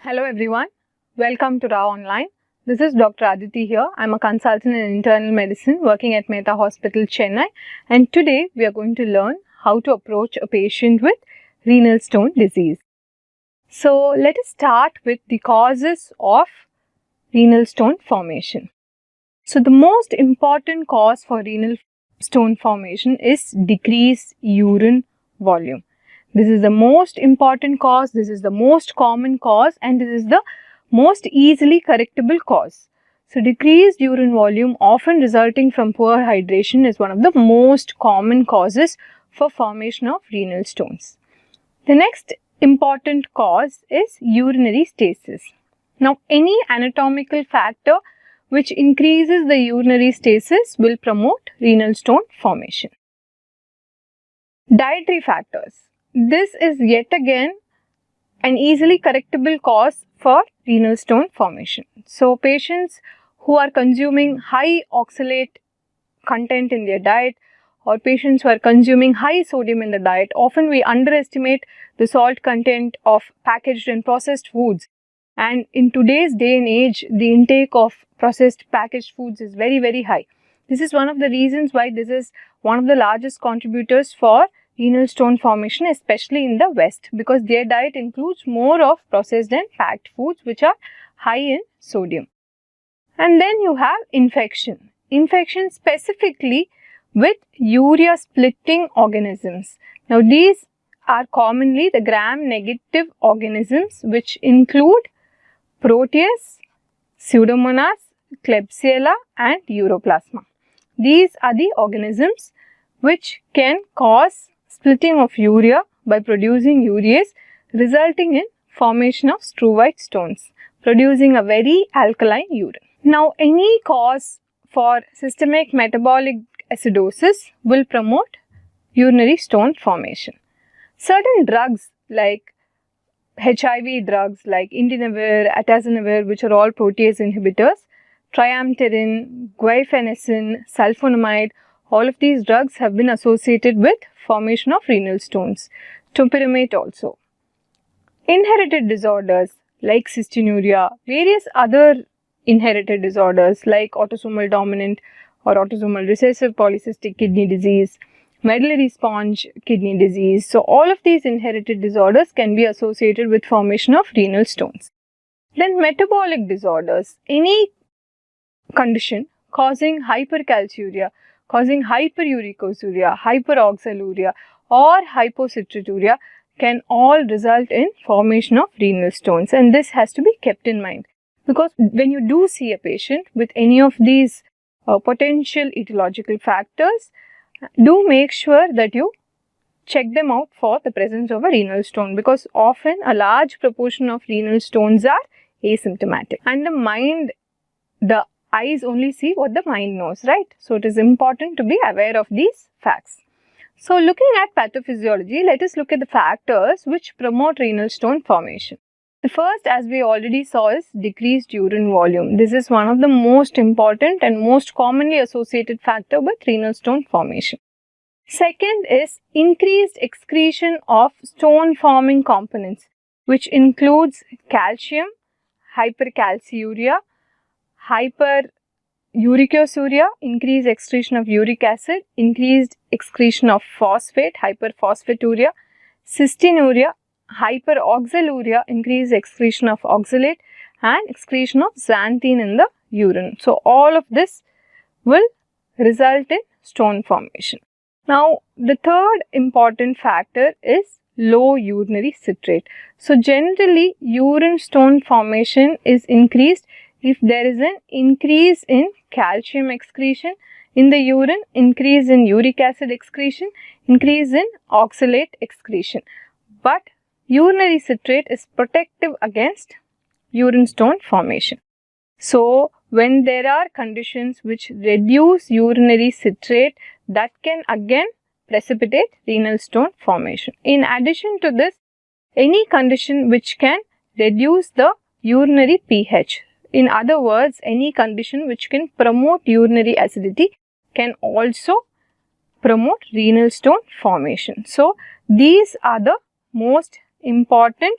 Hello everyone, welcome to Rao Online. This is Dr. Aditi here. I'm a consultant in internal medicine working at Mehta Hospital, Chennai, and today we are going to learn how to approach a patient with renal stone disease. So let us start with the causes of renal stone formation. So the most important cause for renal stone formation is decreased urine volume. This is the most important cause, this is the most common cause, and this is the most easily correctable cause. So decreased urine volume often resulting from poor hydration is one of the most common causes for formation of renal stones. The next important cause is urinary stasis. Now any anatomical factor which increases the urinary stasis will promote renal stone formation. Dietary factors. This is yet again an easily correctable cause for renal stone formation. So patients who are consuming high oxalate content in their diet or patients who are consuming high sodium in the diet, often we underestimate the salt content of packaged and processed foods. And in today's day and age, the intake of processed packaged foods is very high. This is one of the reasons why this is one of the largest contributors for renal stone formation, especially in the West, because their diet includes more of processed and packed foods which are high in sodium. And then you have infection. Infection specifically with urea splitting organisms. Now these are commonly the gram-negative organisms which include Proteus, Pseudomonas, Klebsiella and Uroplasma. These are the organisms which can cause splitting of urea by producing urease, resulting in formation of struvite stones, producing a very alkaline urine. Now, any cause for systemic metabolic acidosis will promote urinary stone formation. Certain drugs like HIV drugs like Indinavir, Atazanavir, which are all protease inhibitors, triamterene, guaifenesin, sulfonamide, all of these drugs have been associated with formation of renal stones. Topiramate also. Inherited disorders like cystinuria, various other inherited disorders like autosomal dominant or autosomal recessive polycystic kidney disease, medullary sponge kidney disease. So all of these inherited disorders can be associated with formation of renal stones. Then metabolic disorders, any condition causing hypercalciuria, causing hyperuricosuria, hyperoxaluria or hypocitraturia can all result in formation of renal stones, and this has to be kept in mind, because when you do see a patient with any of these potential etiological factors, do make sure that you check them out for the presence of a renal stone, because often a large proportion of renal stones are asymptomatic and the eyes only see what the mind knows, right? So it is important to be aware of these facts. So looking at pathophysiology, let us look at the factors which promote renal stone formation. The first, as we already saw, is decreased urine volume. This is one of the most important and most commonly associated factor with renal stone formation. Second is increased excretion of stone forming components, which includes calcium, hypercalciuria, hyperuricosuria, increased excretion of uric acid, increased excretion of phosphate, hyperphosphaturia, cystinuria, hyperoxaluria, increased excretion of oxalate and excretion of xanthine in the urine. So all of this will result in stone formation. Now the third important factor is low urinary citrate. So generally urine stone formation is increased if there is an increase in calcium excretion in the urine, increase in uric acid excretion, increase in oxalate excretion. But urinary citrate is protective against urine stone formation. So when there are conditions which reduce urinary citrate, that can again precipitate renal stone formation. In addition to this, any condition which can reduce the urinary pH, in other words, any condition which can promote urinary acidity can also promote renal stone formation. So these are the most important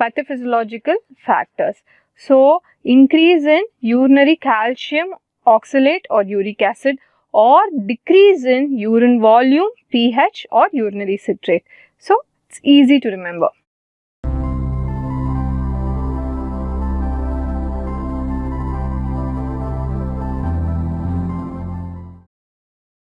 pathophysiological factors. So, increase in urinary calcium oxalate or uric acid, or decrease in urine volume, pH, or urinary citrate. So, it's easy to remember.